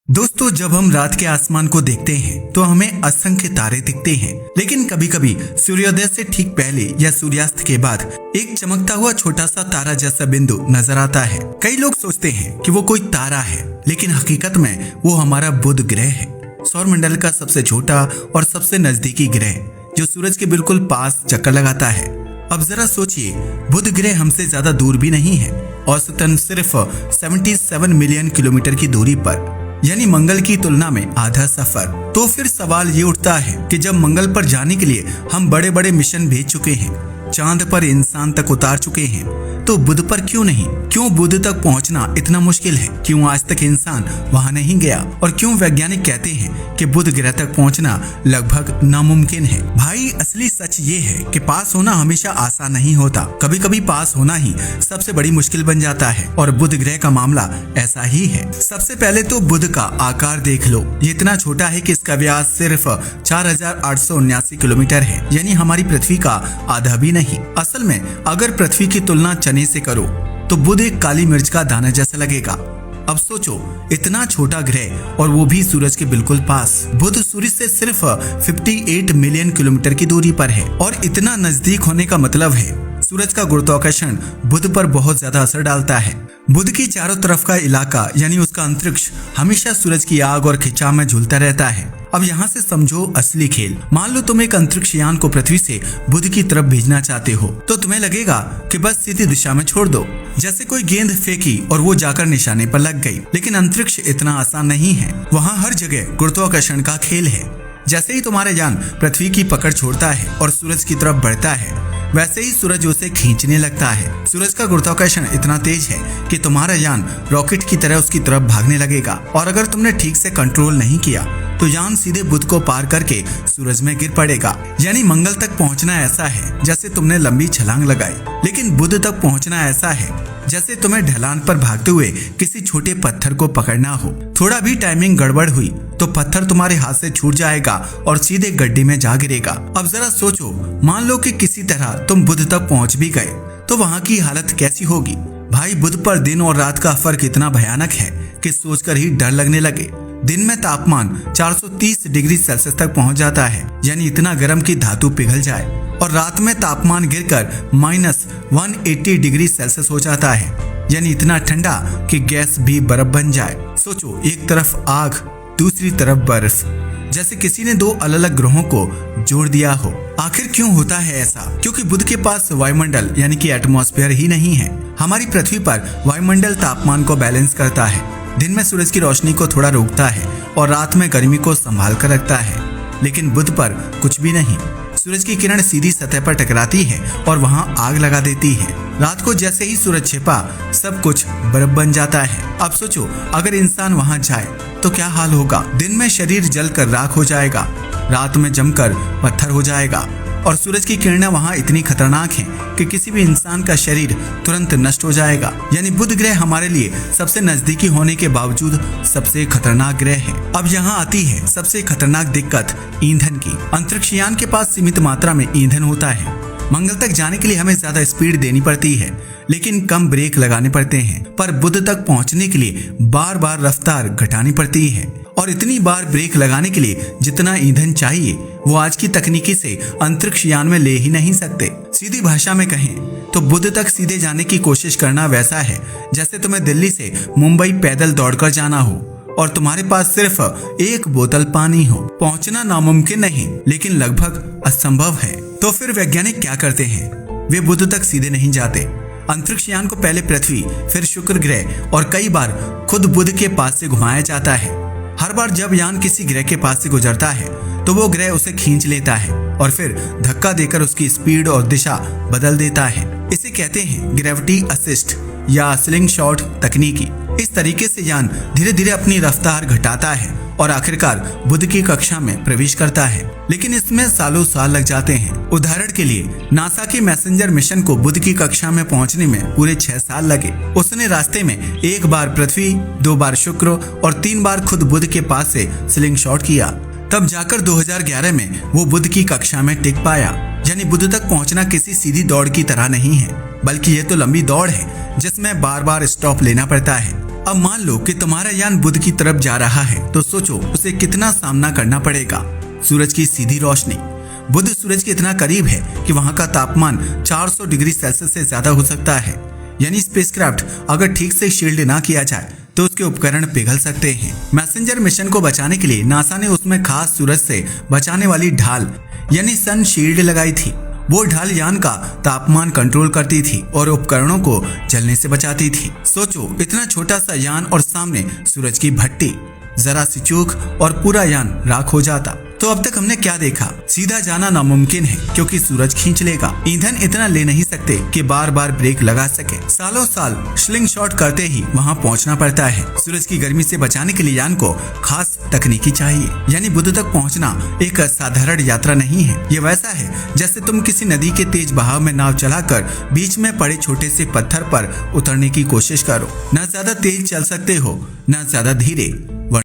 दोस्तों, जब हम रात के आसमान को देखते हैं तो हमें असंख्य तारे दिखते हैं, लेकिन कभी कभी सूर्योदय से ठीक पहले या सूर्यास्त के बाद एक चमकता हुआ छोटा सा तारा जैसा बिंदु नजर आता है। कई लोग सोचते हैं कि वो कोई तारा है, लेकिन हकीकत में वो हमारा बुध ग्रह है, सौरमंडल का सबसे छोटा और सबसे नजदीकी ग्रह जो सूरज के बिल्कुल पास चक्कर लगाता है। अब जरा सोचिए, बुध ग्रह हमसे ज्यादा दूर भी नहीं है, औसतन सिर्फ 77 मिलियन किलोमीटर की दूरी पर, यानी मंगल की तुलना में आधा सफर। तो फिर सवाल ये उठता है कि जब मंगल पर जाने के लिए हम बड़े बड़े मिशन भेज चुके हैं, चांद पर इंसान तक उतार चुके हैं, तो बुध पर क्यों नहीं? क्यों बुध तक पहुंचना इतना मुश्किल है? क्यों आज तक इंसान वहां नहीं गया? और क्यों वैज्ञानिक कहते हैं कि बुध ग्रह तक पहुंचना लगभग नामुमकिन है? भाई, असली सच ये है कि पास होना हमेशा आसान नहीं होता। कभी कभी पास होना ही सबसे बड़ी मुश्किल बन जाता है, और बुध ग्रह का मामला ऐसा ही है। सबसे पहले तो बुध का आकार देख लो। ये इतना छोटा है कि इसका व्यास सिर्फ 4879 किलोमीटर है, यानी हमारी पृथ्वी का आधा भी नहीं। असल में अगर पृथ्वी की तुलना चने से करो तो बुध एक काली मिर्च का दाना जैसा लगेगा। अब सोचो, इतना छोटा ग्रह और वो भी सूरज के बिल्कुल पास। बुध सूर्य से सिर्फ 58 मिलियन किलोमीटर की दूरी पर है, और इतना नजदीक होने का मतलब है सूरज का गुरुत्वाकर्षण बुध पर बहुत ज्यादा असर डालता है। बुध की चारों तरफ का इलाका यानी उसका अंतरिक्ष हमेशा सूरज की आग और खिंचाव में झूलता रहता है। अब यहाँ से समझो असली खेल। मान लो तुम एक अंतरिक्ष यान को पृथ्वी से बुध की तरफ भेजना चाहते हो, तो तुम्हें लगेगा कि बस सीधी दिशा में छोड़ दो, जैसे कोई गेंद फेंकी और वो जाकर निशाने पर लग गई। लेकिन अंतरिक्ष इतना आसान नहीं है। वहाँ हर जगह गुरुत्वाकर्षण का खेल है। जैसे ही तुम्हारा यान पृथ्वी की पकड़ छोड़ता है और सूरज की तरफ बढ़ता है, वैसे ही सूरज उसे खींचने लगता है। सूरज का गुरुत्वाकर्षण इतना तेज है कि तुम्हारा यान रॉकेट की तरह उसकी तरफ भागने लगेगा, और अगर तुमने ठीक से कंट्रोल नहीं किया तो यान सीधे बुध को पार करके सूरज में गिर पड़ेगा। यानी मंगल तक पहुंचना ऐसा है जैसे तुमने लंबी छलांग लगाई, लेकिन बुध तक पहुंचना ऐसा है जैसे तुम्हें ढलान पर भागते हुए किसी छोटे पत्थर को पकड़ना हो। थोड़ा भी टाइमिंग गड़बड़ हुई तो पत्थर तुम्हारे हाथ से छूट जाएगा और सीधे गड्ढे में जा गिरेगा। अब जरा सोचो, मान लो कि किसी तरह तुम बुध तक पहुंच भी गए, तो वहाँ की हालत कैसी होगी? भाई, बुध पर दिन और रात का फर्क इतना भयानक है कि सोचकर ही डर लगने लगे। दिन में तापमान 430 डिग्री सेल्सियस तक पहुंच जाता है, यानी इतना गर्म कि धातु पिघल जाए, और रात में तापमान गिरकर -180 डिग्री सेल्सियस हो जाता है, यानी इतना ठंडा कि गैस भी बर्फ बन जाए। सोचो, एक तरफ आग, दूसरी तरफ बर्फ, जैसे किसी ने दो अलग अलग ग्रहों को जोड़ दिया हो। आखिर क्यों होता है ऐसा? क्योंकि बुध के पास वायुमंडल यानी कि एटमॉस्फेयर ही नहीं है। हमारी पृथ्वी पर वायुमंडल तापमान को बैलेंस करता है, दिन में सूरज की रोशनी को थोड़ा रोकता है और रात में गर्मी को संभाल कर रखता है। लेकिन बुध पर कुछ भी नहीं। सूरज की किरण सीधी सतह पर टकराती है और वहां आग लगा देती है। रात को जैसे ही सूरज छिपा, सब कुछ बर्फ बन जाता है। अब सोचो, अगर इंसान वहां जाए तो क्या हाल होगा? दिन में शरीर जलकर राख हो जाएगा, रात में जमकर पत्थर हो जाएगा, और सूरज की किरणें वहाँ इतनी खतरनाक हैं कि किसी भी इंसान का शरीर तुरंत नष्ट हो जाएगा। यानी बुध ग्रह हमारे लिए सबसे नजदीकी होने के बावजूद सबसे खतरनाक ग्रह है। अब यहाँ आती है सबसे खतरनाक दिक्कत, ईंधन की। अंतरिक्ष यान के पास सीमित मात्रा में ईंधन होता है। मंगल तक जाने के लिए हमें ज्यादा स्पीड देनी पड़ती है, लेकिन कम ब्रेक लगाने पड़ते हैं। पर बुध तक पहुंचने के लिए बार बार रफ्तार घटानी पड़ती है, और इतनी बार ब्रेक लगाने के लिए जितना ईंधन चाहिए वो आज की तकनीकी से अंतरिक्ष यान में ले ही नहीं सकते। सीधी भाषा में कहें तो बुध तक सीधे जाने की कोशिश करना वैसा है जैसे तुम्हें दिल्ली से मुंबई पैदल दौड़कर जाना हो और तुम्हारे पास सिर्फ एक बोतल पानी हो। पहुंचना नामुमकिन नहीं, लेकिन लगभग असंभव है। तो फिर वैज्ञानिक क्या करते हैं? वे बुध तक सीधे नहीं जाते। अंतरिक्ष यान को पहले पृथ्वी, फिर शुक्र ग्रह और कई बार खुद बुध के पास से घुमाया जाता है। हर बार जब यान किसी ग्रह के पास से गुजरता है तो वो ग्रह उसे खींच लेता है और फिर धक्का देकर उसकी स्पीड और दिशा बदल देता है। इसे कहते हैं ग्रेविटी असिस्ट या स्लिंग शॉट तकनीकी। इस तरीके से यान धीरे धीरे अपनी रफ्तार घटाता है और आखिरकार बुध की कक्षा में प्रवेश करता है, लेकिन इसमें सालों साल लग जाते हैं। उदाहरण के लिए नासा के मैसेंजर मिशन को बुध की कक्षा में पहुंचने में पूरे 6 साल लगे। उसने रास्ते में एक बार पृथ्वी, 2 बार शुक्र और 3 बार खुद बुध के पास से स्लिंग शॉट किया। तब जाकर 2011 में वो बुध की कक्षा में टिक पाया। यानी बुध तक पहुंचना किसी सीधी दौड़ की तरह नहीं है, बल्कि ये तो लंबी दौड़ है जिसमें बार बार स्टॉप लेना पड़ता है। अब मान लो कि तुम्हारा यान बुध की तरफ जा रहा है, तो सोचो उसे कितना सामना करना पड़ेगा। सूरज की सीधी रोशनी। बुध सूरज के इतना करीब है कि वहां का तापमान 400 डिग्री सेल्सियस से ज्यादा हो सकता है। यानी स्पेसक्राफ्ट अगर ठीक से शील्ड ना किया जाए तो उसके उपकरण पिघल सकते हैं। मैसेंजर मिशन को बचाने के लिए नासा ने उसमें खास सूरज से बचाने वाली ढाल यानी सन शील्ड लगाई थी। वो ढाल यान का तापमान कंट्रोल करती थी और उपकरणों को जलने से बचाती थी। सोचो इतना छोटा सा यान और सामने सूरज की भट्टी, जरा सी चूक और पूरा यान राख हो जाता। तो अब तक हमने क्या देखा? सीधा जाना नामुमकिन है क्योंकि सूरज खींच लेगा। ईंधन इतना ले नहीं सकते कि बार बार ब्रेक लगा सके। सालों साल स्लिंग शॉट करते ही वहां पहुंचना पड़ता है। सूरज की गर्मी से बचाने के लिए यान को खास तकनीकी चाहिए। यानी बुध तक पहुंचना एक साधारण यात्रा नहीं है। ये वैसा है जैसे तुम किसी नदी के तेज बहाव में नाव चलाकर बीच में पड़े छोटे से पत्थर पर उतरने की कोशिश करो। न ज्यादा तेज चल सकते हो, न ज्यादा धीरे।